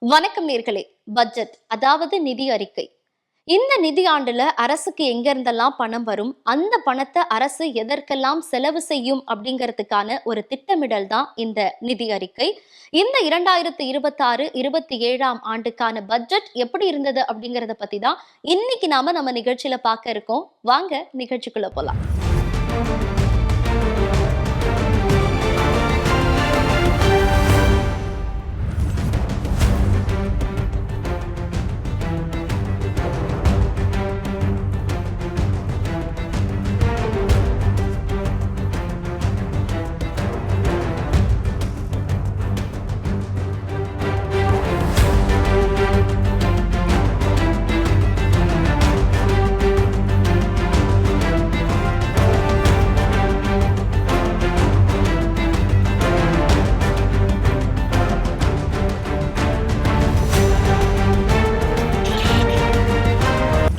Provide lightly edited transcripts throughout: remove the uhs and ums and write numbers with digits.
வணக்கம் நேர்களே. பட்ஜெட் அதாவது நிதி அறிக்கை. இந்த நிதி ஆண்டுல அரசுக்கு எங்க இருந்தெல்லாம் பணம் வரும், அந்த பணத்தை அரசு எதற்கெல்லாம் செலவு செய்யும் அப்படிங்கிறதுக்கான ஒரு திட்டமிடல் தான் இந்த நிதி அறிக்கை. இந்த 2026 27ஆம் ஆண்டுக்கான பட்ஜெட் எப்படி இருந்தது அப்படிங்கறத பத்தி தான் இன்னைக்கு நம்ம நிகழ்ச்சியில பார்க்க இருக்கோம். வாங்க நிகழ்ச்சிக்குள்ள போலாம்.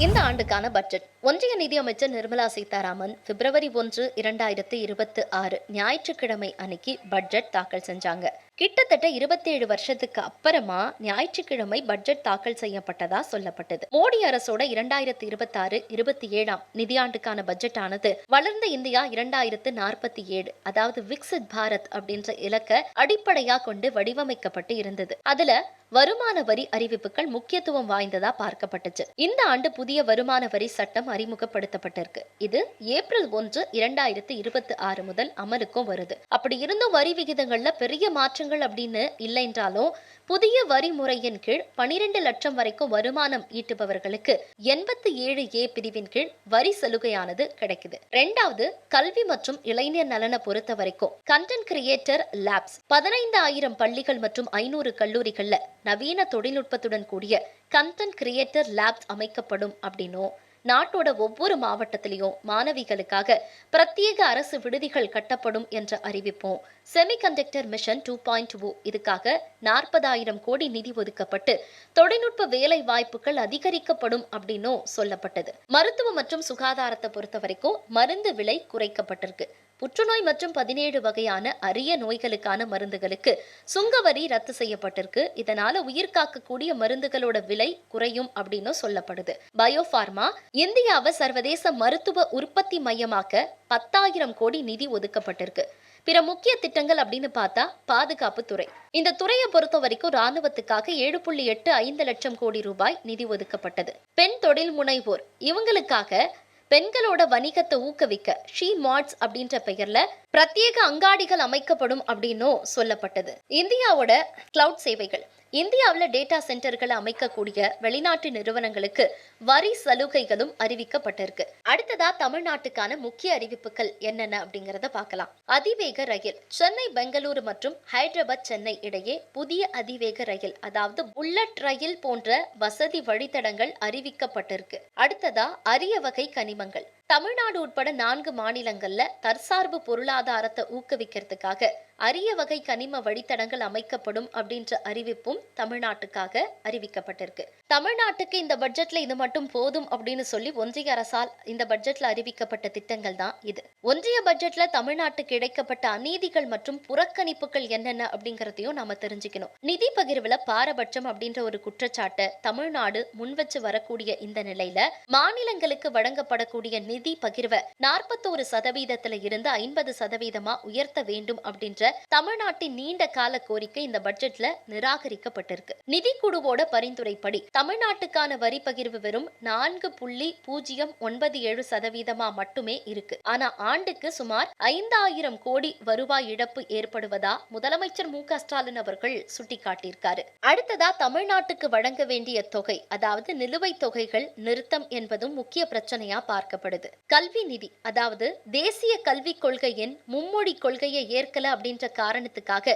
இந்த ஆண்டுக்கான பட்ஜெட் ஒன்றிய நிதியமைச்சர் நிர்மலா சீதாராமன் பிப்ரவரி 1, 2026 ஞாயிற்றுக்கிழமை அன்னைக்கு பட்ஜெட் தாக்கல் செஞ்சாங்க. கிட்டத்தட்ட 27 வருஷத்துக்கு அப்புறமா ஞாயிற்றுக்கிழமை பட்ஜெட் தாக்கல் செய்யப்பட்டதா சொல்லப்பட்டது. மோடி அரசோட 2026-27 நிதியாண்டுக்கான பட்ஜெட் ஆனது வளர்ந்த இந்தியா 2047, அதாவது விக்சித் பாரத் அப்படின்ற இலக்க அடிப்படையா கொண்டு வடிவமைக்கப்பட்டு இருந்தது. அதுல வருமான வரி அறிவிப்புகள் முக்கியத்துவம் வாய்ந்ததா பார்க்கப்பட்டுச்சு. இந்த ஆண்டு புதிய வருமான வரி சட்டம் அறிமுகப்படுத்தப்பட்டிருக்கு. இது ஏப்ரல் 1, 2026 முதல் அமலுக்கும் வருது. அப்படி இருந்தும் வரி விகிதங்கள்ல பெரிய மாற்றங்கள் அப்படின்னு இல்லை என்றாலும் புதிய வரி முறையின் கீழ் 12 லட்சம் வரைக்கும் வருமானம் ஈட்டுபவர்களுக்கு 87A பிரிவின் கீழ் வரி சலுகையானது கிடைக்குது. இரண்டாவது, கல்வி மற்றும் இளைஞர் நலனை பொறுத்த வரைக்கும் கண்டென்ட் கிரியேட்டர் லேப்ஸ் 15,000 பள்ளிகள் மற்றும் 500 கல்லூரிகள்ல நவீன தொழில்நுட்பத்துடன் கூடிய கண்டென்ட் கிரியேட்டர் லேப்ஸ் அமைக்கப்படும் அப்படின்னும், நாட்டோட ஒவ்வொரு மாவட்டத்திலையும் மாணவிகளுக்காக பிரத்யேக அரசு விடுதிகள் கட்டப்படும் என்ற அறிவிப்பும், செமிகண்டக்டர் மிஷன் 2.0 இதுக்காக 40,000 கோடி நிதி ஒதுக்கப்பட்டு தொழில்நுட்ப வேலை வாய்ப்புகள் அதிகரிக்கப்படும் அப்படின்னும் சொல்லப்பட்டது. மருத்துவ மற்றும் சுகாதாரத்தை பொறுத்த வரைக்கும் மருந்து விலை குறைக்கப்பட்டிருக்கு. புற்றுநோய் மற்றும் 17 வகையான அரிய நோய்களுக்கான மருந்துகளுக்கு சுங்கவரி ரத்து செய்யப்பட்டிருக்கு. இதனால உயிர் காக்கக்கூடிய மருந்துகளோட விலை குறையும் அப்படின்னு சொல்லப்படுது. பயோஃபார்மா இந்தியாவை சர்வதேச மருத்துவ உற்பத்தி மையமாக்க 10,000 கோடி நிதி ஒதுக்கப்பட்டிருக்கு. பிற முக்கிய திட்டங்கள் அப்படின்னு பார்த்தா பாதுகாப்பு துறை. இந்த துறையை பொறுத்த வரைக்கும் ராணுவத்துக்காக 7.85 லட்சம் கோடி ரூபாய் நிதி ஒதுக்கப்பட்டது. பெண் தொழில் முனைவோர் இவங்களுக்காக பெண்களோட வணிகத்தை ஊக்குவிக்க ஷீ மார்ட்ஸ் அப்படின்ற பெயர்ல பிரத்யேக அங்காடிகள் அமைக்கப்படும் அப்படின்னும் சொல்லப்பட்டது. இந்தியாவோட கிளவுட் சேவைகள் இந்தியாவில் டேட்டா சென்டர்களை அமைக்கக்கூடிய வெளிநாட்டு நிறுவனங்களுக்கு வரி சலுகைகளும் அறிவிக்கப்பட்டிருக்கு. அடுத்ததா தமிழ்நாட்டுக்கான முக்கிய அறிவிப்புகள் என்னென்ன அப்படிங்கறத பார்க்கலாம். அதிவேக ரயில் சென்னை பெங்களூரு மற்றும் ஹைதராபாத் சென்னை இடையே புதிய அதிவேக ரயில், அதாவது புல்லட் ரயில் போன்ற வசதி வழித்தடங்கள் அறிவிக்கப்பட்டிருக்கு. அடுத்ததா அரிய வகை கனிமங்கள் தமிழ்நாடு உட்பட 4 மாநிலங்கள்ல தற்சார்பு பொருளாதாரத்தை ஊக்குவிக்கிறதுக்காக அரிய வகை கனிம வழித்தடங்கள் அமைக்கப்படும் அப்படின்ற அறிவிப்பும் தமிழ்நாட்டுக்காக அறிவிக்கப்பட்டிருக்கு. தமிழ்நாட்டுக்கு இந்த பட்ஜெட்ல இது மட்டும் போதும் அப்படின்னு சொல்லி ஒன்றிய அரசால் இந்த பட்ஜெட்ல அறிவிக்கப்பட்ட திட்டங்கள் தான் இது. ஒன்றிய பட்ஜெட்ல தமிழ்நாட்டுக்கு இழைக்கப்பட்ட அநீதிகள் மற்றும் புறக்கணிப்புகள் என்னென்ன அப்படிங்கறதையும் நாம தெரிஞ்சுக்கணும். நிதி பகிர்வுல பாரபட்சம் அப்படின்ற ஒரு குற்றச்சாட்டை தமிழ்நாடு முன்வச்சு வரக்கூடிய இந்த நிலையில மாநிலங்களுக்கு வழங்கப்படக்கூடிய நிதி பகிர்வை 41% இருந்து 50% உயர்த்த வேண்டும் அப்படின்ற தமிழ்நாட்டின் நீண்ட கால கோரிக்கை இந்த பட்ஜெட்ல நிராகரிக்கப்பட்டிருக்கு. நிதி குழுவோட பரிந்துரைப்படி தமிழ்நாட்டுக்கான வரி பகிர்வு வெறும் 4.097% மட்டுமே இருக்கு. ஆனா ஆண்டுக்கு சுமார் 5,000 கோடி வருவாய் இழப்பு ஏற்படுவதா முதலமைச்சர் மு.க. ஸ்டாலின் அவர்கள் சுட்டிக்காட்டியிருக்காரு. அடுத்ததா தமிழ்நாட்டுக்கு வழங்க வேண்டிய தொகை, அதாவது நிலுவைத் தொகைகள் நிறுத்தம் என்பதும் முக்கிய பிரச்சனையா பார்க்கப்படுது. கல்வி நிதி, அதாவது தேசிய கல்விக் கொள்கையின் மும்மொழி கொள்கையை ஏற்கல அப்படின்ற காரணத்துக்காக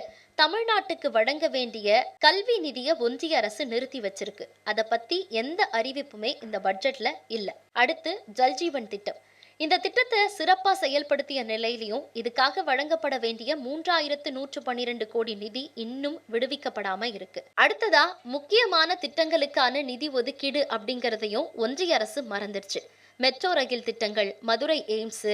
தமிழ்நாட்டுக்கு வழங்க வேண்டிய கல்வி நிதியை ஒன்றிய அரசு நிறுத்தி வச்சிருக்கு. அதை பத்தி எந்த அறிவிப்புமே இந்த பட்ஜெட்ல இல்ல. அடுத்து ஜல்ஜீவன் திட்டம். இந்த திட்டத்தை சிறப்பா செயல்படுத்திய நிலையிலையும் இதுக்காக வழங்கப்பட வேண்டிய 3,112 கோடி நிதி இன்னும் விடுவிக்கப்படாம இருக்கு. அடுத்ததா முக்கியமான திட்டங்களுக்கான நிதி ஒதுக்கீடு அப்படிங்கறதையும் ஒன்றிய அரசு மறந்துருச்சு. மெட்ரோ ரயில் திட்டங்கள், மதுரை எய்ம்ஸ்,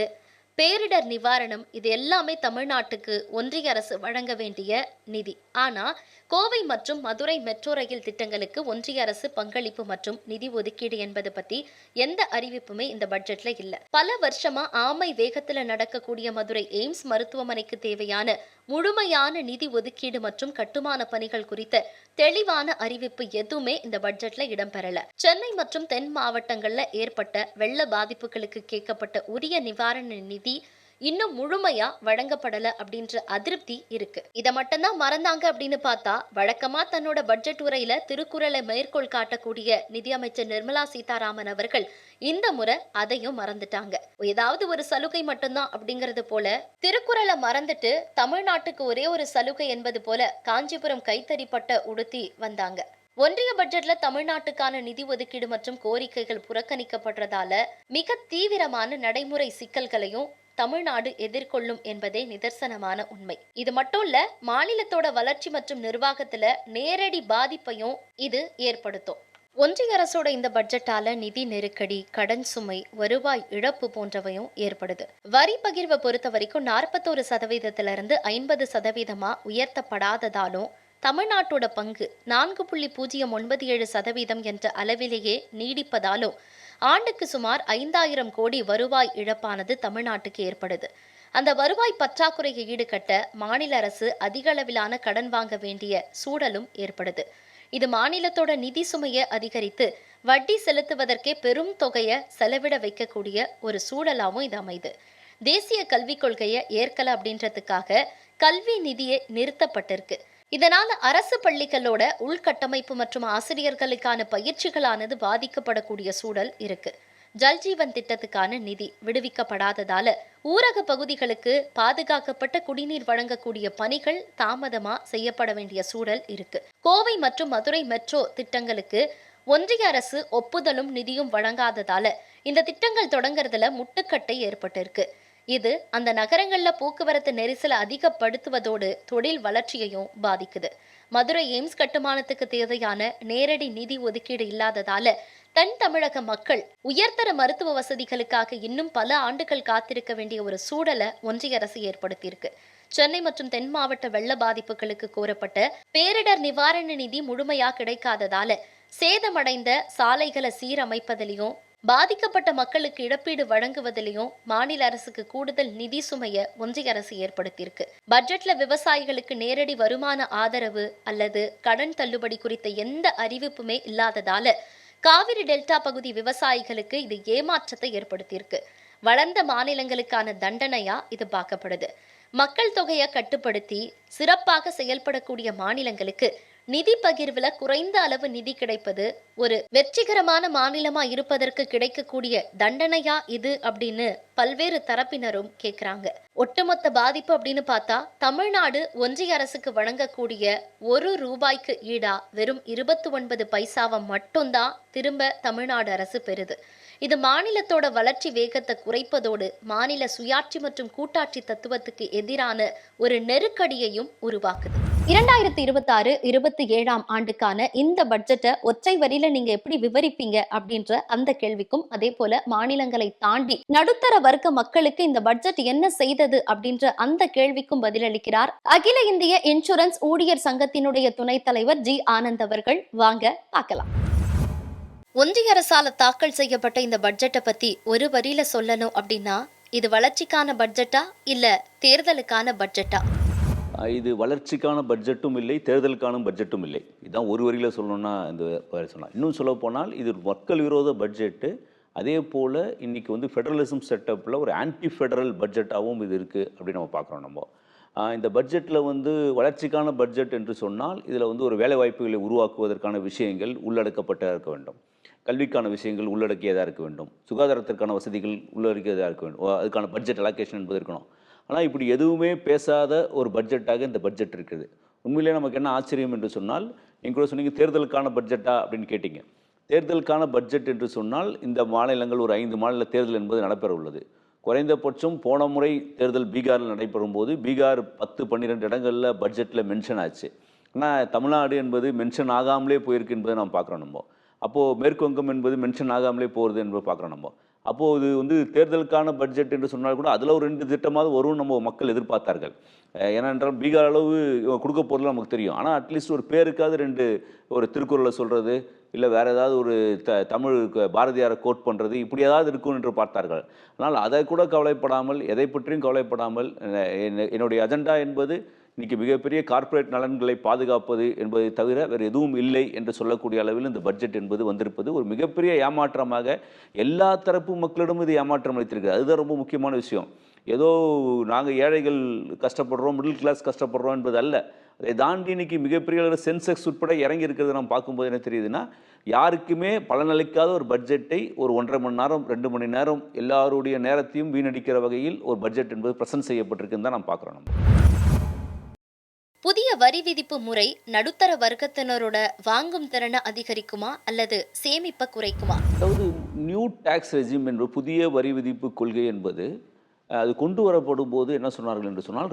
பேரிடர் நிவாரணம், இது எல்லாமே தமிழ்நாட்டுக்கு ஒன்றிய அரசு வழங்க வேண்டிய நிதி. ஆனா கோவை மற்றும் மதுரை மெட்ரோ ரயில் திட்டங்களுக்கு ஒன்றிய அரசு பங்களிப்பு மற்றும் நிதி ஒதுக்கீடு என்பது பத்தி எந்த அறிவிப்புமே இந்த பட்ஜெட்ல இல்ல. பல வருஷமா ஆமை வேகத்துல நடக்கக்கூடிய மதுரை எய்ம்ஸ் மருத்துவமனைக்கு தேவையான முழுமையான நிதி ஒதுக்கீடு மற்றும் கட்டுமான பணிகள் குறித்த தெளிவான அறிவிப்பு எதுவுமே இந்த பட்ஜெட்ல இடம்பெறல. சென்னை மற்றும் தென் மாவட்டங்கள்ல ஏற்பட்ட வெள்ள பாதிப்புகளுக்கு கேட்கப்பட்ட உரிய நிவாரண நிதி இன்னும் முழுமையா வழங்கப்படல அப்படின்ற அதிருப்தி இருக்கு. இதை மட்டும்தான் மறந்தாங்க அப்படின்னு பார்த்தா, வழக்கமா தன்னோட பட்ஜெட் உரையில திருக்குறளை மேற்கோள் காட்டக்கூடிய நிதியமைச்சர் நிர்மலா சீதாராமன் அவர்கள் இந்த முறை அதையும் மறந்துட்டாங்க. ஏதாவது ஒரு சலுகை மட்டும்தான் அப்படிங்கறது போல திருக்குறளை மறந்துட்டு தமிழ்நாட்டுக்கு ஒரே ஒரு சலுகை என்பது போல காஞ்சிபுரம் கைத்தறி பட்டை உடுத்தி வந்தாங்க. ஒன்றிய பட்ஜெட்ல தமிழ்நாட்டுக்கான நிதி ஒதுக்கீடு மற்றும் கோரிக்கைகள் புறக்கணிக்கப்படுறதால மிக தீவிரமான நடைமுறை சிக்கல்களையும் தமிழ்நாடு எதிர்கொள்ளும் என்பதே நிதர்சனமான உண்மை. இது மட்டும் இல்ல, மாநிலத்தோட வளர்ச்சி மற்றும் நிர்வாகத்துல நேரடி பாதிப்பையும் இது ஏற்படுத்தும். ஒன்றிய அரசோட இந்த பட்ஜெட்டால நிதி நெருக்கடி, கடன் சுமை, வருவாய் இழப்பு போன்றவையும் ஏற்படுது. வரி பகிர்வை பொறுத்த வரைக்கும் 41% 50% உயர்த்தப்படாததாலும் தமிழ்நாட்டோட பங்கு 4.097% என்ற அளவிலேயே நீடிப்பதாலும் ஆண்டுக்கு சுமார் 5000 கோடி வருவாய் இழப்பானது தமிழ்நாட்டுக்கு ஏற்படுது. அந்த வருவாய் பற்றாக்குறையை ஈடுகட்ட மாநில அரசு அதிக அளவிலான கடன் வாங்க வேண்டிய சூழலும் ஏற்படுது. இது மாநிலத்தோட நிதி சுமையை அதிகரித்து வட்டி செலுத்துவதற்கே பெரும் தொகையை செலவிட வைக்கக்கூடிய ஒரு சூழலாகவும் இது அமைது. தேசிய கல்விக் கொள்கையை ஏற்கல அப்படின்றதுக்காக கல்வி நிதியை நிறுத்தப்பட்டிருக்கு. இதனால அரசு பள்ளிகளோட உள்கட்டமைப்பு மற்றும் ஆசிரியர்களுக்கான பயிற்சிகளானது பாதிக்கப்படக்கூடிய சூழல் இருக்கு. ஜல்ஜீவன் திட்டத்துக்கான நிதி விடுவிக்கப்படாததால ஊரக பகுதிகளுக்கு பாதுகாக்கப்பட்ட குடிநீர் வழங்கக்கூடிய பணிகள் தாமதமா செய்யப்பட வேண்டிய சூழல் இருக்கு. கோவை மற்றும் மதுரை மெட்ரோ திட்டங்களுக்கு ஒன்றிய அரசு ஒப்புதலும் நிதியும் வழங்காததால இந்த திட்டங்கள் தொடங்குறதுல முட்டுக்கட்டை ஏற்பட்டிருக்கு. இது அந்த நகரங்கள்ல போக்குவரத்து நெரிசலை அதிகப்படுத்துவதோடு தொழில் வளர்ச்சியையும் பாதிக்குது. மதுரை எய்ம்ஸ் கட்டுமானத்துக்கு தேவையான நேரடி நிதி ஒதுக்கீடு இல்லாததால தென் தமிழக மக்கள் உயர்தர மருத்துவ வசதிகளுக்காக இன்னும் பல ஆண்டுகள் காத்திருக்க வேண்டிய ஒரு சூழலை ஒன்றிய அரசு ஏற்படுத்தியிருக்கு. சென்னை மற்றும் தென் மாவட்ட வெள்ள பாதிப்புகளுக்கு கோரப்பட்ட பேரிடர் நிவாரண நிதி முழுமையா கிடைக்காததால சேதமடைந்த சாலைகளை சீரமைப்பதிலையும் பாதிக்கப்பட்ட மக்களுக்கு இழப்பீடு வழங்குவதிலையும் மாநில அரசுக்கு கூடுதல் நிதி சுமையை ஒன்றிய அரசு ஏற்படுத்தியிருக்கு. பட்ஜெட்ல விவசாயிகளுக்கு நேரடி வருமான ஆதரவு அல்லது கடன் தள்ளுபடி குறித்த எந்த அறிவிப்புமே இல்லாததால காவிரி டெல்டா பகுதி விவசாயிகளுக்கு இது ஏமாற்றத்தை ஏற்படுத்தியிருக்கு. வளர்ந்த மாநிலங்களுக்கான தண்டனையா இது பார்க்கப்படுது. மக்கள் தொகையை கட்டுப்படுத்தி சிறப்பாக செயல்படக்கூடிய மாநிலங்களுக்கு நிதி பகிர்வுல குறைந்த அளவு நிதி கிடைப்பது ஒரு வெற்றிகரமான மாநிலமா இருப்பதற்கு கிடைக்கக்கூடிய தண்டனையா இது அப்படின்னு பல்வேறு தரப்பினரும் கேட்கிறாங்க. ஒட்டுமொத்த பாதிப்பு அப்படின்னு பார்த்தா தமிழ்நாடு ஒன்றிய அரசுக்கு வழங்கக்கூடிய ₹1 ஈடா வெறும் 29 பைசாவை மட்டும்தான் திரும்ப தமிழ்நாடு அரசு பெறுது. இது மாநிலத்தோட வளர்ச்சி வேகத்தை குறைப்பதோடு மாநில சுயாட்சி மற்றும் கூட்டாட்சி தத்துவத்துக்கு எதிரான ஒரு நெருக்கடியையும் உருவாக்குது. 2026-27 ஆண்டுக்கான இந்த பட்ஜெட்டை ஒற்றை வரியில நீங்க எப்படி விவரிப்பீங்க அப்படின்ற அந்த கேள்விக்கும், அதே போல மாநிலங்களை தாண்டி நடுத்தர வர்க்க மக்களுக்கு இந்த பட்ஜெட் என்ன செய்தது அப்படின்ற அந்த கேள்விக்கும் பதிலளிக்கிறார் அகில இந்திய இன்சூரன்ஸ் ஊழியர் சங்கத்தினுடைய துணைத் தலைவர் ஜி ஆனந்த் அவர்கள். வாங்க பார்க்கலாம். ஒன்றிய அரசால தாக்கல் செய்யப்பட்ட இந்த பட்ஜெட்டை பத்தி ஒரு வரியில சொல்லணும் அப்படின்னா, இது வளர்ச்சிக்கான பட்ஜெட்டா இல்ல தேர்தலுக்கான பட்ஜெட்டா? இது வளர்ச்சிக்கான பட்ஜெட்டும் இல்லை, தேர்தலுக்கான பட்ஜெட்டும் இல்லை. இதுதான் ஒரு வரியில் சொல்லணும்னா இந்த சொல்லலாம். இன்னும் சொல்ல போனால் இது மக்கள் விரோத பட்ஜெட்டு. அதே போல் இன்றைக்கி வந்து ஃபெடரலிசம் செட்டப்பில் ஒரு ஆன்டி ஃபெடரல் பட்ஜெட்டாகவும் இது இருக்குது அப்படின்னு நம்ம பார்க்குறோம். நம்ம இந்த பட்ஜெட்டில் வந்து வளர்ச்சிக்கான பட்ஜெட் என்று சொன்னால் இதில் வந்து ஒரு வேலைவாய்ப்புகளை உருவாக்குவதற்கான விஷயங்கள் உள்ளடக்கப்பட்டதாக இருக்க வேண்டும், கல்விக்கான விஷயங்கள் உள்ளடக்கியதாக இருக்க வேண்டும், சுகாதாரத்திற்கான வசதிகள் உள்ளடக்கியதாக இருக்க வேண்டும், அதுக்கான பட்ஜெட் அலோகேஷன் என்பது இருக்கணும். ஆனால் இப்படி எதுவுமே பேசாத ஒரு பட்ஜெட்டாக இந்த பட்ஜெட் இருக்குது. உண்மையிலே நமக்கு என்ன ஆச்சரியம் என்று சொன்னால், நீங்கள் கூட சொன்னீங்க தேர்தலுக்கான பட்ஜெட்டா அப்படின்னு கேட்டிங்க. தேர்தலுக்கான பட்ஜெட் என்று சொன்னால் இந்த மாநிலங்கள் ஒரு 5 மாநில தேர்தல் என்பது நடைபெற உள்ளது. குறைந்தபட்சம் போன முறை தேர்தல் பீகாரில் நடைபெறும் போது பீகார் 10-12 இடங்களில் பட்ஜெட்டில் மென்ஷன் ஆச்சு. ஆனால் தமிழ்நாடு என்பது மென்ஷன் ஆகாமலே போயிருக்கு என்பதை நாம் பார்க்குறோம். நம்ம அப்போது மேற்கு வங்கம் என்பது மென்ஷன் ஆகாமலே போகிறது என்பதை பார்க்குறோம். நம்ம அப்போது இது வந்து தேர்தலுக்கான பட்ஜெட் என்று சொன்னால் கூட அதில் ஒரு 2 திட்டமாவது வரும் நம்ம மக்கள் எதிர்பார்த்தார்கள். ஏனென்றால் பீகார் அளவு இவங்க கொடுக்க போகிறது நமக்கு தெரியும். ஆனால் அட்லீஸ்ட் ஒரு பேருக்காவது 2 ஒரு திருக்குறளை சொல்கிறது, இல்லை வேறு ஏதாவது ஒரு தமிழ் பாரதியாரை கோட் பண்ணுறது, இப்படி ஏதாவது இருக்கும் என்று பார்த்தார்கள். ஆனால் அதை கூட கவலைப்படாமல், எதை பற்றியும் கவலைப்படாமல் என்னுடைய அஜெண்டா என்பது இன்றைக்கி மிகப்பெரிய கார்ப்பரேட் நலன்களை பாதுகாப்பது என்பதை தவிர வேறு எதுவும் இல்லை என்று சொல்லக்கூடிய அளவில் இந்த பட்ஜெட் என்பது வந்திருப்பது ஒரு மிகப்பெரிய ஏமாற்றமாக எல்லா தரப்பு மக்களிடம் இது ஏமாற்றம் அளித்திருக்கு. அதுதான் ரொம்ப முக்கியமான விஷயம். ஏதோ நாங்கள் ஏழைகள் கஷ்டப்படுறோம், மிடில் கிளாஸ் கஷ்டப்படுறோம் என்பது அல்ல. அதை தாண்டி இன்னைக்கு மிகப்பெரிய அளவில் சென்செக்ஸ் உட்பட இறங்கி இருக்கிறது நம்ம பார்க்கும்போது என்ன தெரியுதுன்னா, யாருக்குமே பலனளிக்காத ஒரு பட்ஜெட்டை ஒரு 1.5 மணி நேரம் 2 மணி நேரம் எல்லாருடைய நேரத்தையும் வீணடிக்கிற வகையில் ஒரு பட்ஜெட் என்பது ப்ரெசென்ட் செய்யப்பட்டிருக்குன்னு தான் நம்ம பார்க்குறோம். நம்ம புதிய வரி விதிப்பு முறை நடுத்தர வர்க்கத்தினரோட வாங்கும் திறனை அதிகரிக்குமா அல்லது சேமிப்பை குறைக்குமா? அதாவது நியூ டாக்ஸ் ரெஜிம் என்ற புதிய வரி விதிப்பு கொள்கை என்பது அது கொண்டு வரப்படும் போது என்ன சொன்னார்கள் என்று சொன்னால்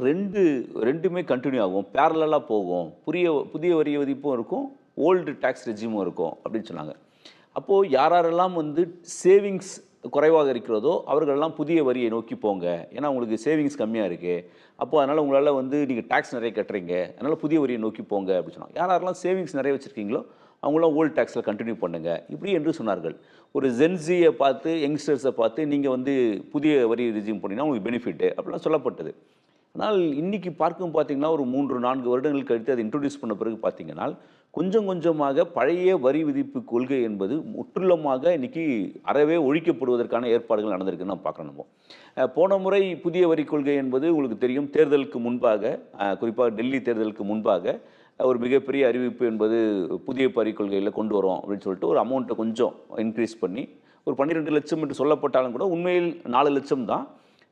ரெண்டுமே கண்டினியூ ஆகும், பேரலாக போகும், புதிய வரி விதிப்பும் இருக்கும், ஓல்டு டாக்ஸ் ரெஜிமும் இருக்கும் அப்படின்னு சொன்னாங்க. அப்போது யாரெல்லாம் வந்து சேவிங்ஸ் குறைவாக இருக்கிறதோ அவர்களெல்லாம் புதிய வரியை நோக்கி போங்க, ஏன்னா உங்களுக்கு சேவிங்ஸ் கம்மியாக இருக்குது, அப்போது அதனால் உங்களால் வந்து நீங்கள் டேக்ஸ் நிறைய கட்டுறீங்க, அதனால் புதிய வரியை நோக்கி போங்க அப்படின்னு சொன்னாங்க. யாரெல்லாம் சேவிங்ஸ் நிறைய வச்சுருக்கீங்களோ அவங்களாம் ஓல்டு டேக்ஸில் கண்டினியூ பண்ணுங்கள் இப்படி என்று சொன்னார்கள். ஒரு ஜென்சியை பார்த்து யங்ஸ்டர்ஸை பார்த்து நீங்கள் வந்து புதிய வரி ரெஜிம் பண்ணிங்கன்னா உங்களுக்கு பெனிஃபிட்டு அப்படிலாம் சொல்லப்பட்டது. ஆனால் இன்றைக்கி பார்த்தீங்கன்னா ஒரு 3-4 வருடங்கள் கழித்து அதை இன்ட்ரடியூஸ் பண்ண பிறகு பார்த்தீங்கன்னா கொஞ்சம் கொஞ்சமாக பழைய வரி விதிப்பு கொள்கை என்பது முற்றிலுமாக இன்றைக்கி அறவே ஒழிக்கப்படுவதற்கான ஏற்பாடுகள் நடந்திருக்குன்னு நம்ம பார்க்குறோம். நம்ம போன முறை புதிய வரி கொள்கை என்பது உங்களுக்கு தெரியும், தேர்தலுக்கு முன்பாக, குறிப்பாக டெல்லி தேர்தலுக்கு முன்பாக ஒரு மிகப்பெரிய அறிவிப்பு என்பது புதிய வரி கொள்கையில் கொண்டு வரோம் அப்படின்னு சொல்லிட்டு ஒரு அமௌண்ட்டை கொஞ்சம் இன்க்ரீஸ் பண்ணி ஒரு 12 லட்சம் என்று சொல்லப்பட்டாலும் கூட உண்மையில் 4 லட்சம் தான்.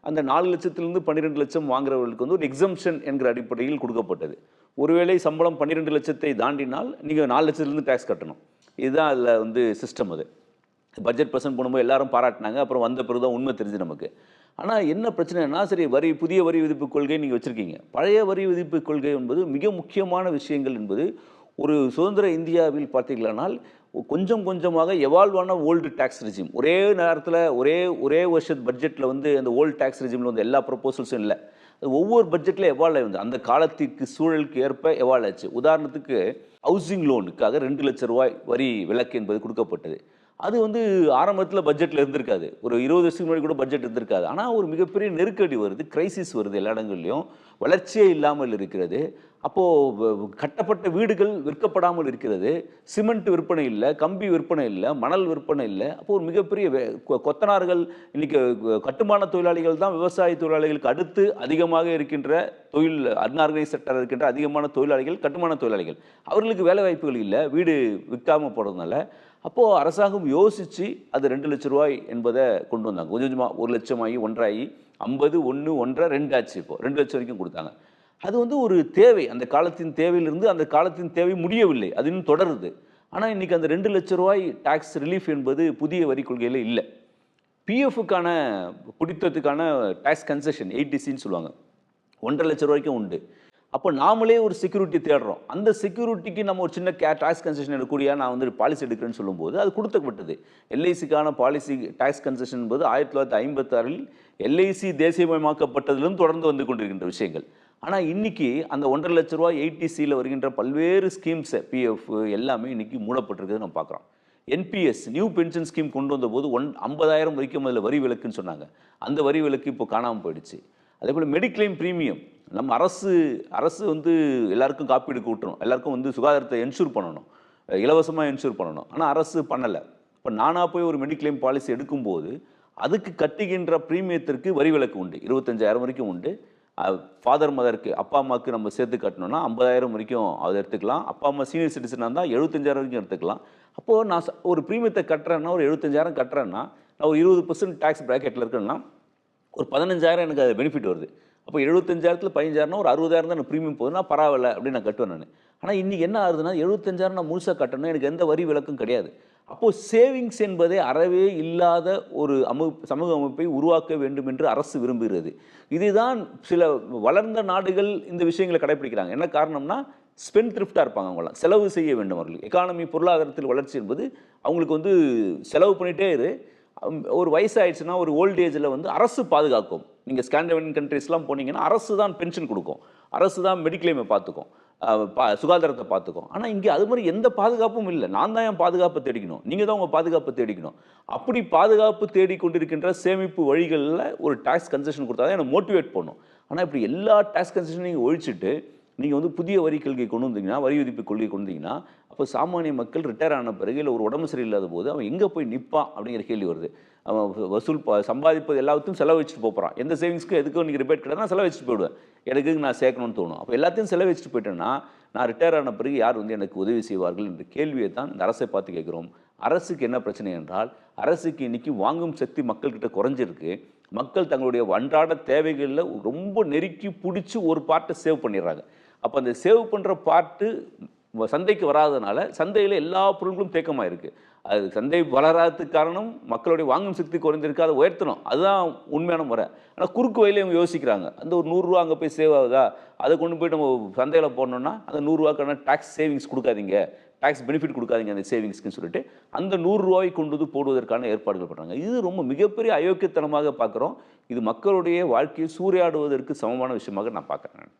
அந்த 4 லட்சத்திலிருந்து 12 லட்சம் வாங்குறவர்களுக்கு வந்து ஒரு எக்ஸம்ஷன் என்கிற அடிப்படையில் கொடுக்கப்பட்டது. ஒருவேளை சம்பளம் 12 லட்சத்தை தாண்டினால் நீங்கள் 4 லட்சத்துலேருந்து டேக்ஸ் கட்டணும். இதுதான் அதில் வந்து சிஸ்டம். அது பட்ஜெட் ப்ரெசென்ட் பண்ணும்போது எல்லாரும் பாராட்டினாங்க, அப்புறம் வந்த பிறகு தான் உண்மை தெரிஞ்சு நமக்கு. ஆனால் என்ன பிரச்சனைனா, சரி புதிய வரி விதிப்பு கொள்கை நீங்கள் வச்சுருக்கீங்க, பழைய வரி விதிப்பு கொள்கை என்பது மிக முக்கியமான விஷயங்கள் என்பது ஒரு சுதந்திர இந்தியாவில் பார்த்தீங்களானால் கொஞ்சம் கொஞ்சமாக எவால்வ் ஆன ஓல்டு டேக்ஸ் ரெஜிம் ஒரே நேரத்தில் ஒரே வருஷத்து பட்ஜெட்டில் வந்து அந்த ஓல்டு டேக்ஸ் ரெஜிமில் வந்து எல்லா ப்ரொப்போசல்ஸும் இல்லை, அது ஒவ்வொரு பட்ஜெட்டில் எவால்வ் ஆகி வந்து அந்த காலத்திற்கு சூழலுக்கு ஏற்ப எவால்வ் ஆச்சு. உதாரணத்துக்கு ஹவுசிங் லோனுக்காக 2 லட்ச ரூபாய் வரி விலக்கு என்பது கொடுக்கப்பட்டது. அது வந்து ஆரம்பத்தில் பட்ஜெட்டில் இருந்திருக்காது, ஒரு 20 வருஷத்துக்கு முன்னாடி கூட பட்ஜெட் இருந்திருக்காது. ஆனால் ஒரு மிகப்பெரிய நெருக்கடி வருது, கிரைசிஸ் வருது, எல்லா இடங்கள்லையும் வளர்ச்சியே இல்லாமல் இருக்கிறது. அப்போது கட்டப்பட்ட வீடுகள் விற்கப்படாமல் இருக்கிறது, சிமெண்ட் விற்பனை இல்லை, கம்பி விற்பனை இல்லை, மணல் விற்பனை இல்லை. அப்போது ஒரு மிகப்பெரிய கொத்தனார்கள், இன்றைக்கி கட்டுமான தொழிலாளிகள் தான் விவசாய தொழிலாளிகளுக்கு அடுத்து அதிகமாக இருக்கின்ற தொழில், அன்ஆர்கனைஸ் செக்டர் இருக்கின்ற அதிகமான தொழிலாளிகள் கட்டுமான தொழிலாளிகள். அவர்களுக்கு வேலை வாய்ப்புகள் இல்லை, வீடு விற்காமல் போகிறதுனால. அப்போது அரசாங்கம் யோசித்து அது 2 லட்ச ரூபாய் என்பதை கொண்டு வந்தாங்க. கொஞ்சம் கொஞ்சமாக 1 லட்சம் ஆகி 1.5 ஆகி 50, 1, 1.5, 2 ஆச்சு. இப்போது 2 லட்சம் வரைக்கும் கொடுத்தாங்க. அது வந்து ஒரு தேவை, அந்த காலத்தின் தேவையிலிருந்து அந்த காலத்தின் தேவை முடியவில்லை, அது இன்னும் தொடருது. ஆனால் இன்றைக்கி அந்த 2 லட்ச ரூபாய் டாக்ஸ் ரிலீஃப் என்பது புதிய வரி கொள்கையில் இல்லை. பிஎஃப்க்கான குடித்தத்துக்கான டாக்ஸ் கன்செஷன் 80Cன்னு சொல்லுவாங்க, 1.5 லட்ச ரூபாய்க்கும் உண்டு. அப்போ நாமளே ஒரு செக்யூரிட்டி தேடுறோம், அந்த செக்யூரிட்டிக்கு நம்ம ஒரு சின்ன டாக்ஸ் கன்செஷன் எடுக்கக்கூடிய நான் வந்து பாலிசி எடுக்கிறேன்னு சொல்லும்போது அது கொடுத்தப்பட்டது. எல்ஐசிக்கான பாலிசி டாக்ஸ் கன்செஷன் என்பது 1956 எல்ஐசி தேசியமயமாக்கப்பட்டதிலும் தொடர்ந்து வந்து கொண்டிருக்கின்ற விஷயங்கள். ஆனால் இன்றைக்கி அந்த 1.5 லட்ச ரூபாய் 80Cயில் வருகின்ற பல்வேறு ஸ்கீம்ஸை பிஎஃப் எல்லாமே இன்றைக்கி மூடப்பட்டிருக்கிறது நம்ம பார்க்குறோம். என்பிஎஸ் நியூ பென்ஷன் ஸ்கீம் கொண்டு வந்தபோது 50,000 வரைக்கும் அதில் வரி விலக்குன்னு சொன்னாங்க, அந்த வரி விலக்கு இப்போ காணாமல் போயிடுச்சு. அதே போல் மெடிக்ளைம் ப்ரீமியம், நம்ம அரசு வந்து எல்லாருக்கும் காப்பீடு கூட்டணும், எல்லாருக்கும் வந்து சுகாதாரத்தை என்ஷூர் பண்ணணும், இலவசமாக என்ஷூர் பண்ணணும். ஆனால் அரசு பண்ணலை. இப்போ நானாக போய் ஒரு மெடிக்ளைம் பாலிசி எடுக்கும்போது அதுக்கு கட்டுகின்ற ப்ரீமியத்திற்கு வரி விலக்கு உண்டு, 25,000 வரைக்கும் உண்டு. ஃபாதர் மதருக்கு, அப்பா அம்மாவுக்கு நம்ம சேர்த்து கட்டணும்னா 50,000 வரைக்கும் அதை எடுத்துக்கலாம். அப்பா அம்மா சீனியர் சிட்டிசனாக இருந்தால் 75,000 வரைக்கும் எடுத்துக்கலாம். அப்போது நான் ஒரு ப்ரீமியத்தை கட்டுறேன்னா, ஒரு 75,000 கட்டுறேன்னா, நான் ஒரு 20% டேக்ஸ் ப்ராக்கெட்டில் இருக்கேன்னா ஒரு 15,000 எனக்கு அது பெனிஃபிட் வருது. அப்போ 75,000ல் 15,000னா ஒரு 60,000 தான் எனக்கு ப்ரீமியம் போகுதுன்னா பரவாயில்ல அப்படின்னு நான் கட்டுவேன் நான். ஆனால் இன்றைக்கி என்ன ஆகுதுன்னா 75,000 நான் முழுசாக கட்டணும், எனக்கு எந்த வரி விலக்கும் கிடையாது. அப்போது சேவிங்ஸ் என்பதே அறவே இல்லாத ஒரு சமூக அமைப்பை உருவாக்க வேண்டும் என்று அரசு விரும்புகிறது. இதுதான் சில வளர்ந்த நாடுகள் இந்த விஷயங்களை கடைப்பிடிக்கிறாங்க. என்ன காரணம்னா, ஸ்பெண்ட் த்ரிஃப்டாக இருப்பாங்க, அவங்களாம் செலவு செய்ய வேண்டும். அவர்கள் எக்கானமி பொருளாதாரத்தில் வளர்ச்சி என்பது அவங்களுக்கு வந்து செலவு பண்ணிகிட்டே இரு, ஒரு வயசாயிடுச்சுன்னா ஒரு ஓல்ட் ஏஜில் வந்து அரசு பாதுகாக்கும். நீங்கள் ஸ்காண்டினேவியன் கண்ட்ரீஸ்லாம் போனீங்கன்னா அரசு தான் பென்ஷன் கொடுக்கும், அரசு தான் மெடிக்ளைமை பார்த்துக்கும், சுகாதாரத்தை பார்த்துக்கும். ஆனால் இங்கே அது மாதிரி எந்த பாதுகாப்பும் இல்லை. நான் தான் என் பாதுகாப்பை தேடிக்கணும், நீங்கள் தான் உங்கள் பாதுகாப்பை தேடிக்கணும். அப்படி பாதுகாப்பு தேடிக்கொண்டிருக்கின்ற சேமிப்பு வழிகளில் ஒரு டாக்ஸ் கன்செஷன் கொடுத்தா தான் என்னை மோட்டிவேட் பண்ணும். ஆனால் இப்படி எல்லா டாக்ஸ் கன்செஷனையும் நீங்கள் ஒழிச்சிட்டு நீங்கள் வந்து புதிய வரி கொள்கை கொண்டு வந்தீங்கன்னா, வரி விதிப்பு கொள்கை கொண்டு வந்தீங்கன்னா, அப்போ சாமானிய மக்கள் ரிட்டையர் ஆன பிறகு இல்லை ஒரு உடம்பு சரியில்லாத போது அவன் எங்கே போய் நிற்பான் அப்படிங்கிற கேள்வி வருது. அவன் வசூல் சம்பாதிப்பது எல்லாத்தையும் செலவு வச்சுட்டு போகிறான். எந்த சேவிங்ஸ்க்கும் எதுக்கும் நீங்கள் ரிபேட் கிடையாது, நான் செலவு வச்சுட்டு போயிடுவேன், எனக்கு நான் சேர்க்கணும்னு தோணும். அப்போ எல்லாத்தையும் செலவு வச்சுட்டு போயிட்டேன்னா நான் ரிட்டையர் ஆன பிறகு யார் வந்து எனக்கு உதவி செய்வார்கள் என்ற கேள்வியை தான் இந்த அரசை பார்த்து கேட்குறோம். அரசுக்கு என்ன பிரச்சனை என்றால், அரசுக்கு இன்றைக்கி வாங்கும் சக்தி மக்கள்கிட்ட குறைஞ்சிருக்கு. மக்கள் தங்களுடைய அன்றாட தேவைகளில் ரொம்ப நெருக்கி பிடிச்சி ஒரு பார்ட்டை சேவ் பண்ணிடுறாங்க. அப்போ அந்த சேவ் பண்ணுற பார்ட்டு சந்தைக்கு வராதனால சந்தையில் எல்லா பொருட்களும் தேக்கமாக இருக்குது. அது சந்தை வளராததுக்கு காரணம் மக்களுடைய வாங்கும் சக்தி குறைஞ்சிருக்கு, அதை உயர்த்தணும், அதுதான் உண்மையான முறை. ஆனால் குறுக்கு வழியில் இவங்க யோசிக்கிறாங்க, அந்த ஒரு 100 ரூபா அங்கே போய் சேவ் ஆகுதா, அதை கொண்டு போய் நம்ம சந்தையில் போடணுன்னா அந்த 100 ரூபாக்கான டாக்ஸ் சேவிங்ஸ் கொடுக்காதீங்க, டாக்ஸ் பெனிஃபிட் கொடுக்காதீங்க அந்த சேவிங்ஸ்க்குன்னு சொல்லிட்டு அந்த 100 ரூபாய் கொண்டு வந்து போடுவதற்கான ஏற்பாடுகள் பண்ணுறாங்க. இது ரொம்ப மிகப்பெரிய அயோக்கியத்தனமாக பார்க்குறோம். இது மக்களுடைய வாழ்க்கையை சூறையாடுவதற்கு சமமான விஷயமாக நான் பார்க்குறேன்.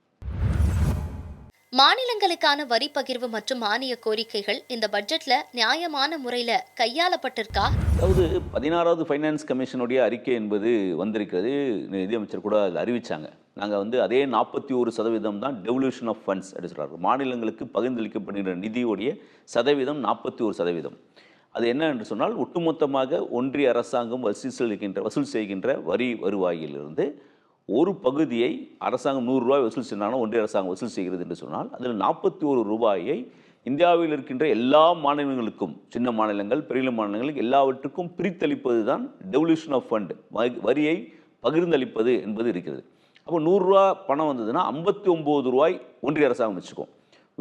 மாநிலங்களுக்கான வரி பகிர்வு மற்றும் மானிய கோரிக்கைகள் இந்த பட்ஜெட்ல நியாயமான முறையில கையாளப்பட்டிருக்கா? அதாவது 16வது ஃபைனான்ஸ் கமிஷனுடைய அறிக்கை என்பது வந்திருக்கிறது. நிதியமைச்சர் கூட அதில் அறிவிச்சாங்க. நாங்கள் வந்து அதே 41% தான் டெவல்யூஷன் ஆஃப் ஃபண்ட்ஸ் அப்படி சொல்கிறாங்க. மாநிலங்களுக்கு பகிர்ந்தளிக்கப்படுகின்ற நிதியுடைய சதவீதம் 41%. அது என்ன என்று சொன்னால், ஒட்டுமொத்தமாக ஒன்றிய அரசாங்கம் வசூல் செய்கின்ற வரி வருவாயிலிருந்து ஒரு பகுதியை அரசாங்கம் 100 ரூபாய் வசூல் செய்யணும், ஒன்றிய அரசாங்கம் வசூல் செய்கிறது என்று சொன்னால் அதில் 41 ரூபாயை இந்தியாவில் இருக்கின்ற எல்லா மாநிலங்களுக்கும், சின்ன மாநிலங்கள் பெரிய மாநிலங்களுக்கு எல்லாவற்றுக்கும் பிரித்தளிப்பது தான் டெவல்யூஷன் ஆஃப் ஃபண்ட், வரியை பகிர்ந்தளிப்பது என்பது இருக்கிறது. அப்போ 100 ரூபா பணம் வந்ததுன்னா 59 ரூபாய் ஒன்றிய அரசாங்கம் வச்சுக்கும்.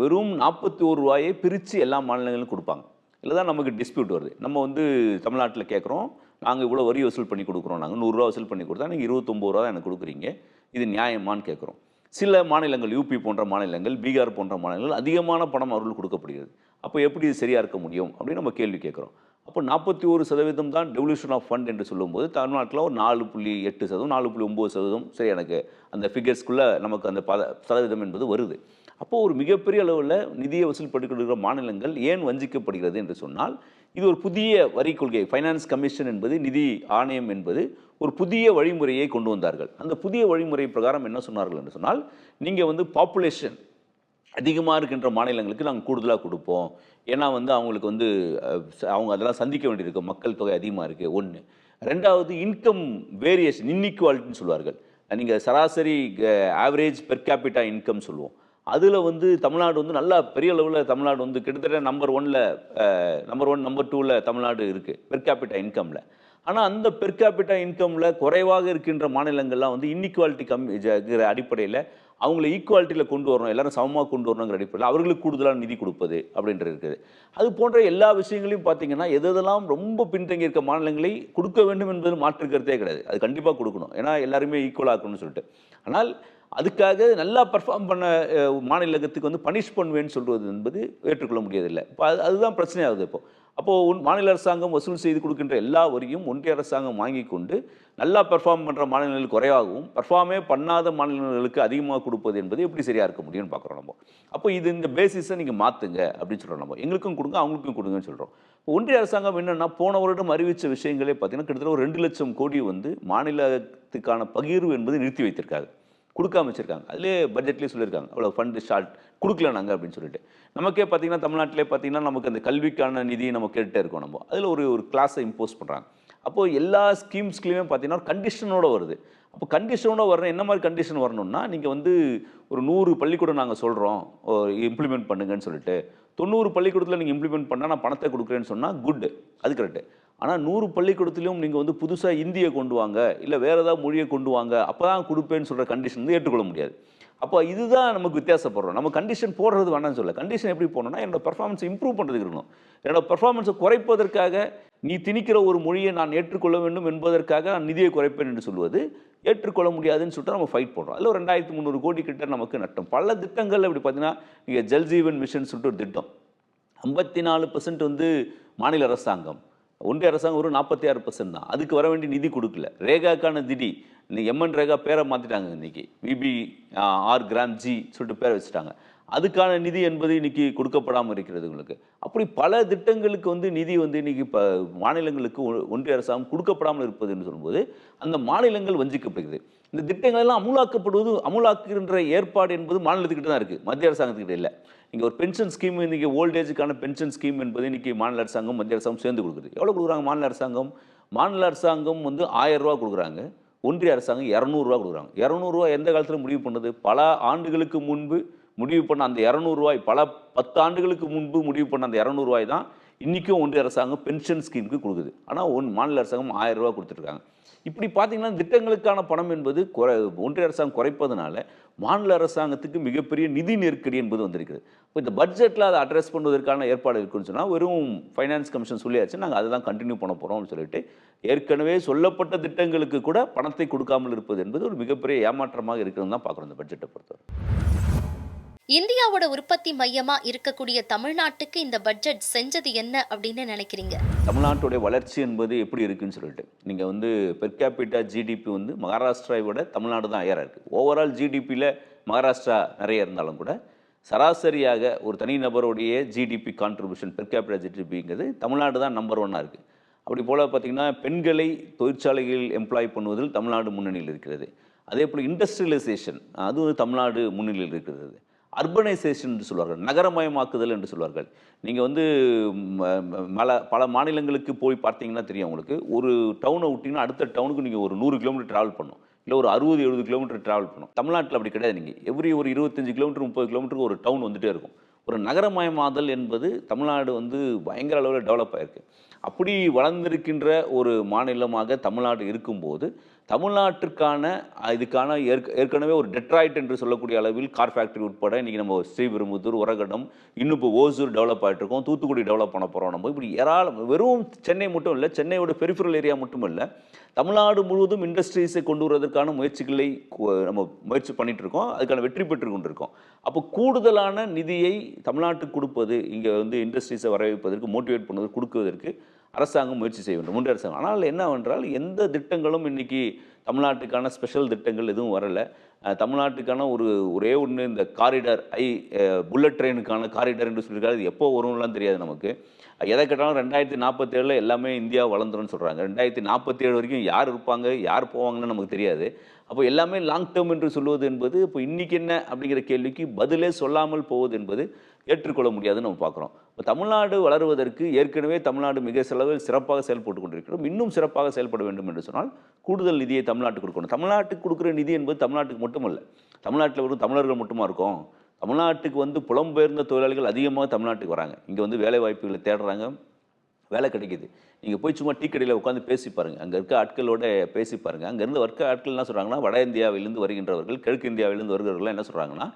வெறும் 41 ரூபாயை பிரித்து எல்லா மாநிலங்களும் கொடுப்பாங்க. இல்லை தான் நமக்கு டிஸ்பியூட் வருது. நம்ம வந்து தமிழ்நாட்டில் கேட்குறோம், நாங்கள் இவ்வளோ வரி வசூல் பண்ணி கொடுக்குறோம், நாங்கள் 100 ரூபா வசூல் பண்ணி கொடுத்தா நீங்கள் 29 ரூபா எனக்கு கொடுக்குறீங்க, இது நியாயமானு கேட்குறோம். சில மாநிலங்கள், யூபி போன்ற மாநிலங்கள், பீகார் போன்ற மாநிலங்கள் அதிகமான பணம் அவர்கள் கொடுக்கப்படுகிறது. அப்போ எப்படி இது சரியாக இருக்க முடியும் அப்படின்னு நம்ம கேள்வி கேட்குறோம். அப்போ 41% தான் டெவல்யூஷன் ஆஃப் ஃபண்ட் என்று சொல்லும்போது தமிழ்நாட்டில் ஒரு 4.8%, 4.9% சரி, எனக்கு அந்த ஃபிகர்ஸ்குள்ளே நமக்கு அந்த சதவீதம் என்பது வருது. அப்போது ஒரு மிகப்பெரிய அளவில் நிதியை வசூல் பண்ணிக்கொடுக்கிற மாநிலங்கள் ஏன் வஞ்சிக்கப்படுகிறது என்று சொன்னால், இது ஒரு புதிய வரி கொள்கை. ஃபைனான்ஸ் கமிஷன் என்பது, நிதி ஆணையம் என்பது ஒரு புதிய வழிமுறையை கொண்டு வந்தார்கள். அந்த புதிய வழிமுறை பிரகாரம் என்ன சொன்னார்கள் என்று சொன்னால், நீங்கள் வந்து பாப்புலேஷன் அதிகமாக இருக்கின்ற மாநிலங்களுக்கு நாங்கள் கூடுதலாக கொடுப்போம். ஏன்னா வந்து அவங்களுக்கு வந்து அவங்க அதெல்லாம் சந்திக்க வேண்டியிருக்கு, மக்கள் தொகை அதிகமாக இருக்குது, ஒன்று. ரெண்டாவது, இன்கம் வேரியேஷன், இன்இக்வாலிட்டின்னு சொல்வார்கள். நீங்கள் சராசரி ஆவரேஜ் பெர் கேபிட்டா இன்கம் சொல்லுவோம். அதில் வந்து தமிழ்நாடு வந்து நல்லா பெரிய அளவில் தமிழ்நாடு வந்து கிட்டத்தட்ட நம்பர் 1, நம்பர் 2ல் தமிழ்நாடு இருக்குது பெர் கேபிட்டா இன்கமில். ஆனால் அந்த பெர் கேபிட்டா இன்கமில் குறைவாக இருக்கின்ற மாநிலங்கள்லாம் வந்து இன்இக்வாலிட்டி அடிப்படையில் அவங்கள ஈக்குவாலிட்டியில் கொண்டு வரணும், எல்லாரும் சமமாக கொண்டு வரணுங்கிற அடிப்படையில் அவர்களுக்கு கூடுதலாக நிதி கொடுப்பது அப்படின்றது இருக்குது. அது போன்ற எல்லா விஷயங்களையும் பார்த்தீங்கன்னா எதெல்லாம் ரொம்ப பின்தங்கி இருக்க மாநிலங்களை கொடுக்க வேண்டும் என்பது மாற்று கருத்தே கிடையாது. அது கண்டிப்பாக கொடுக்கணும், ஏன்னா எல்லாருமே ஈக்குவலாக இருக்கணும்னு சொல்லிட்டு. ஆனால் அதுக்காக நல்லா பர்ஃபார்ம் பண்ண மாநிலத்துக்கு வந்து பனிஷ் பண்ணுவேன்னு சொல்வது என்பது ஏற்றுக்கொள்ள முடியதில்லை. இப்போ அதுதான் பிரச்சனையாகுது. அப்போது மாநில அரசாங்கம் வசூல் செய்து கொடுக்கின்ற எல்லா வரியும் ஒன்றிய அரசாங்கம் வாங்கி கொண்டு நல்லா பெர்ஃபார்ம் பண்ணுற மாநிலங்களுக்கு குறைவாகவும், பெர்ஃபார்மே பண்ணாத மாநிலங்களுக்கு அதிகமாக கொடுப்பது என்பது எப்படி சரியாக இருக்க முடியும்னு பார்க்குறோம் நம்ம. அப்போ இது இந்த பேசிஸை நீங்கள் மாற்றுங்க அப்படின்னு சொல்கிறோம். நம்ம எங்களுக்கும் கொடுங்க, அவங்களுக்கும் கொடுங்கன்னு சொல்கிறோம். ஒன்றிய அரசாங்கம் என்னென்னா, போன வருடம் அறிவித்த விஷயங்களே பார்த்தீங்கன்னா கிட்டத்தட்ட ஒரு 2 லட்சம் கோடி வந்து மாநிலத்துக்கான பகிர்வு என்பது நிறுத்தி வைத்திருக்காங்க, கொடுக்காம வச்சுருக்காங்க. அதிலே பட்ஜெட்லேயே சொல்லியிருக்காங்க அவ்வளோ ஃபண்டு ஷார்ட் கொடுக்கல நாங்கள் அப்படின்னு சொல்லிட்டு. நமக்கே பார்த்திங்கன்னா தமிழ்நாட்டிலே பார்த்திங்கன்னா நமக்கு அந்த கல்விக்கான நிதியை நம்ம கேட்டுகிட்டே இருக்கோம். நம்ம அதில் ஒரு கிளாஸை இம்போஸ் பண்ணுறாங்க. அப்போது எல்லா ஸ்கீம்ஸ்லேயுமே பார்த்திங்கன்னா ஒரு கண்டிஷனோடு வருது. அப்போ கண்டிஷனோடு வரணும். என்ன மாதிரி கண்டிஷன் வரணும்னா, நீங்கள் வந்து ஒரு 100 பள்ளிக்கூடம் நாங்கள் சொல்கிறோம் இம்ப்ளிமெண்ட் பண்ணுங்கன்னு சொல்லிட்டு 90 பள்ளிக்கூடத்தில் நீங்கள் இம்ப்ளிமெண்ட் பண்ணால் நான் பணத்தை கொடுக்குறேன்னு சொன்னால் குட், அது கரெக்டு. ஆனால் 100 பள்ளிக்கூடத்துலையும் நீங்கள் வந்து புதுசாக இந்தியை கொண்டு வாங்க, இல்லை வேறு ஏதாவது மொழியை கொண்டு வாங்க, அப்போ தான் கொடுப்பேன்னு சொல்கிற கண்டிஷன் வந்து ஏற்றுக்கொள்ள முடியாது. அப்போ இதுதான் நமக்கு வித்தியாசப்படுறோம். நம்ம கண்டிஷன் போடுறது வேணாம்னு சொல்ல, கண்டிஷன் எப்படி போடணும்னா என்னோட பர்ஃபார்மன்ஸை இம்ப்ரூவ் பண்ணுறதுக்கு இருக்கணும். என்னோட பர்ஃபார்மன்ஸை குறைப்பதற்காக நீ திணிக்கிற ஒரு மொழியை நான் ஏற்றுக்கொள்ள வேண்டும் என்பதற்காக நான் நிதியை குறைப்பேன் என்று சொல்வது ஏற்றுக்கொள்ள முடியாதுன்னு சொல்லிட்டு நம்ம ஃபைட் பண்ணுறோம். அதில் ஒரு 2300 கோடி கிட்ட நமக்கு நட்டம். பல திட்டங்கள் அப்படி பார்த்தீங்கன்னா, நீங்கள் ஜல் ஜீவன் மிஷன் சொல்லிட்டு ஒரு திட்டம் 54% வந்து மாநில அரசாங்கம், ஒன்றிய அரசாங்கம் ஒரு 46% தான். அதுக்கு வர வேண்டிய நிதி கொடுக்கல. ரேகாக்கான நிதி எம்என் ரேகா பேரை மாற்றிட்டாங்க இன்னைக்கு. விபி ஆர் கிராம் ஜி சொல்லிட்டு பேரை வச்சுட்டாங்க. அதுக்கான நிதி என்பது இன்னைக்கு கொடுக்கப்படாமல் இருக்கிறது உங்களுக்கு. அப்படி பல திட்டங்களுக்கு நிதி இன்னைக்கு இப்போ மாநிலங்களுக்கு ஒன்றிய அரசாங்கம் கொடுக்கப்படாமல் இருப்பது என்று சொல்லும்போது அந்த மாநிலங்கள் வஞ்சிக்கப்படுகிறது. இந்த திட்டங்கள் எல்லாம் அமுலாக்குகின்ற ஏற்பாடு என்பது மாநிலத்துக்கிட்ட தான் இருக்குது, மத்திய அரசாங்கத்துக்கிட்ட இல்லை. நீங்கள் ஒரு பென்ஷன் ஸ்கீம் இன்றைக்கி ஓல்டேஜுக்கான பென்ஷன் ஸ்கீம் என்பது இன்றைக்கி மாநில அரசாங்கம் மத்திய அரசாங்கம் சேர்ந்து கொடுக்குது. எவ்வளோ கொடுக்குறாங்க மாநில அரசாங்கம்? மாநில அரசாங்கம் 1000 ரூபா கொடுக்குறாங்க, ஒன்றிய அரசாங்கம் 200 கொடுக்குறாங்க. 200 எந்த காலத்தில் முடிவு பண்ணது? பல ஆண்டுகளுக்கு முன்பு முடிவு பண்ண அந்த 200 பல 10 ஆண்டுகளுக்கு முன்பு முடிவு பண்ண அந்த 200 தான் இன்றைக்கும் ஒன்றிய அரசாங்கம் பென்ஷன் ஸ்கீமுக்கு கொடுக்குது. ஆனால் மாநில அரசாங்கம் 1000 ரூபா கொடுத்துருக்காங்க. இப்படி பார்த்தீங்கன்னா திட்டங்களுக்கான பணம் என்பது ஒன்றிய அரசாங்கம் குறைப்பதனால மாநில அரசாங்கத்துக்கு மிகப்பெரிய நிதி நெருக்கடி என்பது வந்திருக்குது. இப்போ இந்த பட்ஜெட்டில் அதை அட்ரஸ் பண்ணுவதற்கான ஏற்பாடு இருக்குன்னு சொன்னால் வெறும் ஃபைனான்ஸ் கமிஷன் சொல்லியாச்சு, நாங்கள் அதை தான் கண்டினியூ பண்ண போகிறோம்னு சொல்லிட்டு ஏற்கனவே சொல்லப்பட்ட திட்டங்களுக்கு கூட பணத்தை கொடுக்காமல் இருப்பது என்பது ஒரு மிகப்பெரிய ஏமாற்றமாக இருக்குதுன்னு தான் பார்க்குறோம் இந்த பட்ஜெட்டை பொறுத்தவரை. இந்தியாவோட உற்பத்தி மையமா இருக்கக்கூடிய தமிழ்நாட்டுக்கு இந்த பட்ஜெட் செஞ்சது என்ன அப்படின்னு நினைக்கிறீங்க? தமிழ்நாட்டுடைய வளர்ச்சி என்பது எப்படி இருக்குன்னு சொல்லிட்டு நீங்கள் பெர் கேபிட்டா ஜிடிபி மகாராஷ்டிராவை விட தமிழ்நாடு தான் ஹையராக இருக்குது. ஓவரால் ஜிடிபியில் மகாராஷ்டிரா நிறைய இருந்தாலும் கூட சராசரியாக ஒரு தனிநபருடைய ஜிடிபி கான்ட்ரிபியூஷன் பெர் கேபிட்டா ஜிடிபிங்கிறது தமிழ்நாடு தான் நம்பர் 1 இருக்குது. அப்படி போல் பார்த்திங்கன்னா பெண்களை தொழிற்சாலைகளில் எம்ப்ளாய் பண்ணுவதில் தமிழ்நாடு முன்னணியில் இருக்கிறது. அதே போல் இண்டஸ்ட்ரியலைசேஷன் அதுவும் தமிழ்நாடு முன்னணியில் இருக்கிறது. அர்பனைசேஷன் என்று சொல்வார்கள், நகரமயமாக்குதல் என்று சொல்வார்கள். நீங்கள் பல மாநிலங்களுக்கு போய் பார்த்தீங்கன்னா தெரியும் உங்களுக்கு. ஒரு டவுனை விட்டிங்கன்னா அடுத்த டவுனுக்கு நீங்கள் ஒரு 100 கிலோமீட்டர் ட்ராவல் பண்ணணும், இல்லை ஒரு 60-70 கிலோமீட்டர் ட்ராவல் பண்ணணும். தமிழ்நாட்டில் அப்படி கிடையாது. நீங்கள் எவ்ரி ஒரு 25 கிலோமீட்டர் 30 கிலோமீட்டருக்கு ஒரு டவுன் வந்துகிட்டே இருக்கும். ஒரு நகரமயமாதல் என்பது தமிழ்நாடு பயங்கர அளவில் டெவலப் ஆகிருக்கு. அப்படி வளர்ந்திருக்கின்ற ஒரு மாநிலமாக தமிழ்நாடு இருக்கும்போது இதுக்கான ஏற்கனவே ஒரு டெட்ராய்ட் என்று சொல்லக்கூடிய அளவில் கார் ஃபேக்டரி உட்பட இன்றைக்கி நம்ம ஸ்ரீபெரும்புதூர், உரகடம், இன்னும் இப்போ ஓசூர் டெவலப் ஆகிட்டு இருக்கோம், தூத்துக்குடி டெவலப் பண்ண போகிறோம். நம்ம இப்படி வெறும் சென்னை மட்டும் இல்லை, சென்னையோட பெரிஃபரல் ஏரியா மட்டும் இல்லை, தமிழ்நாடு முழுவதும் இண்டஸ்ட்ரீஸை கொண்டு வருவதற்கான முயற்சிகளை நம்ம முயற்சி பண்ணிகிட்டு இருக்கோம், அதுக்கான வெற்றி பெற்று கொண்டு இருக்கோம். அப்போ கூடுதலான நிதியை தமிழ்நாட்டுக்கு கொடுப்பது, இங்கே இண்டஸ்ட்ரீஸை வரவைப்பதற்கு, மோட்டிவேட் பண்ணுவதற்கு, கொடுக்குவதற்கு அரசாங்கம் முயற்சி செய்ய வேண்டும், ஒன்றிய அரசாங்கம். ஆனால் என்னவென்றால் எந்த திட்டங்களும் இன்றைக்கி தமிழ்நாட்டுக்கான ஸ்பெஷல் திட்டங்கள் எதுவும் வரலை. தமிழ்நாட்டுக்கான ஒரே ஒன்று இந்த காரிடார் புல்லட் ட்ரெயினுக்கான காரிடார் என்று சொல்லியிருக்காரு. இது எப்போ வரும்லாம் தெரியாது நமக்கு. எதை கேட்டாலும் 2047 எல்லாமே இந்தியா வளர்ந்துரும்னு சொல்கிறாங்க. 2047 வரைக்கும் யார் இருப்பாங்க, யார் போவாங்கன்னு நமக்கு தெரியாது. அப்போ எல்லாமே லாங் டேர்ம் என்று சொல்வது என்பது இப்போ இன்றைக்கி என்ன அப்படிங்கிற கேள்விக்கு பதிலே சொல்லாமல் போவது என்பது ஏற்றுக்கொள்ள முடியாதுன்னு நம்ம பார்க்குறோம். இப்போ தமிழ்நாடு வளருவதற்கு ஏற்கனவே தமிழ்நாடு மிக சிறப்பாக செயல்பட்டு கொண்டிருக்கிறோம். இன்னும் சிறப்பாக செயல்பட வேண்டும் என்று சொன்னால் கூடுதல் நிதியை தமிழ்நாட்டுக்கு கொடுக்கணும். தமிழ்நாட்டுக்கு கொடுக்குற நிதி என்பது தமிழ்நாட்டுக்கு மட்டுமல்ல, தமிழ்நாட்டில் வெறும் தமிழர்கள் மட்டுமா இருக்கும். தமிழ்நாட்டுக்கு புலம்பெயர்ந்த தொழிலாளிகள் அதிகமாக தமிழ்நாட்டுக்கு வராங்க. இங்கே வேலை வாய்ப்புகளை தேடுறாங்க, வேலை கிடைக்கிது. நீங்கள் போய் சும்மா டீ கடையில் உட்காந்து பேசி பாருங்கள், அங்கே இருக்க ஆட்களோட பேசி பாருங்கள். அங்கேருந்து ஆட்கள் என்ன சொல்கிறாங்கன்னா, வட இந்தியாவிலேருந்து வருகின்றவர்கள், கிழக்கு இந்தியாவிலேருந்து வருகிறவர்கள் என்ன சொல்கிறாங்கன்னா,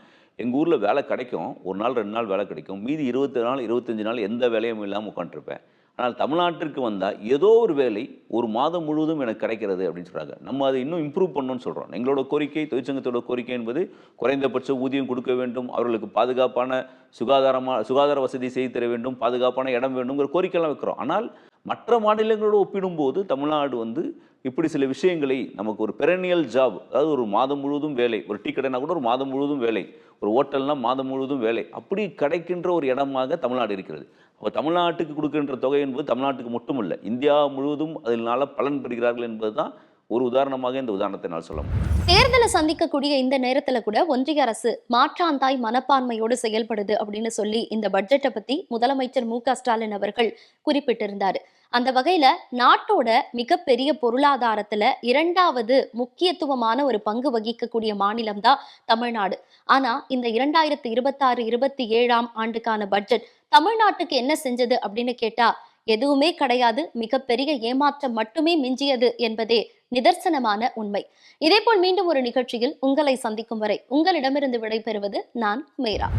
எங்கள் ஊரில் வேலை கிடைக்கும், ஒரு நாள் 2 நாள் வேலை கிடைக்கும், மீதி 20 நாள் 25 நாள் எந்த வேலையும் இல்லாமல் உட்காந்துருப்பேன். ஆனால் தமிழ்நாட்டிற்கு வந்தால் ஏதோ ஒரு வேலை ஒரு மாதம் முழுவதும் எனக்கு கிடைக்கிறது அப்படின்னு சொல்கிறாங்க. நம்ம அதை இன்னும் இம்ப்ரூவ் பண்ணணும்னு சொல்கிறோம். எங்களோட கோரிக்கை, தொழிற்சங்கத்தோட கோரிக்கை என்பது குறைந்தபட்ச ஊதியம் கொடுக்க வேண்டும், அவர்களுக்கு பாதுகாப்பான சுகாதார வசதி செய்து தர வேண்டும், பாதுகாப்பான இடம் வேண்டுங்கிற கோரிக்கையெல்லாம் வைக்கிறோம். ஆனால் மற்ற மாநிலங்களோடு ஒப்பிடும்போது தமிழ்நாடு இப்படி சில விஷயங்களை நமக்கு ஒரு பெரனியல் ஜாப், அதாவது ஒரு மாதம் முழுவதும் வேலை, ஒரு டீ கடைனா கூட ஒரு மாதம் முழுவதும் வேலை, ஒரு ஹோட்டல்னா மாதம் முழுவதும் வேலை, அப்படி கிடைக்கின்ற ஒரு இடமாக தமிழ்நாடு இருக்கிறது. அப்போ தமிழ்நாட்டுக்கு கொடுக்கின்ற தொகை என்பது தமிழ்நாட்டுக்கு மட்டும் இல்லை, இந்தியா முழுவதும் அதனால பலன் பெறுகிறார்கள் என்பது தான் ஒரு உதாரணமாக இந்த உதாரணத்தை நான் சொல்ல முடியும். தேர்தலை சந்திக்கக்கூடிய இந்த நேரத்துல கூட ஒன்றிய அரசு மாற்றாந்தாய் மனப்பான்மையோடு செயல்படுது அப்படின்னு சொல்லி இந்த பட்ஜெட்டை பத்தி முதலமைச்சர் மு.க.ஸ்டாலின் அவர்கள் குறிப்பிட்டிருந்தாரு. அந்த வகையில நாட்டோட மிகப்பெரிய பொருளாதாரத்துல 2வது முக்கியத்துவமான ஒரு பங்கு வகிக்கக்கூடிய மாநிலம் தான் தமிழ்நாடு. ஆனா இந்த 2026-27 ஆண்டுக்கான பட்ஜெட் தமிழ்நாட்டுக்கு என்ன செஞ்சது அப்படின்னு கேட்டா எதுவுமே கிடையாது, மிகப்பெரிய ஏமாற்றம் மட்டுமே மிஞ்சியது என்பதே நிதர்சனமான உண்மை. இதேபோல் மீண்டும் ஒரு நிகழ்ச்சியில் உங்களை சந்திக்கும் வரை உங்களிடமிருந்து விடைபெறுவது நான் மேரா.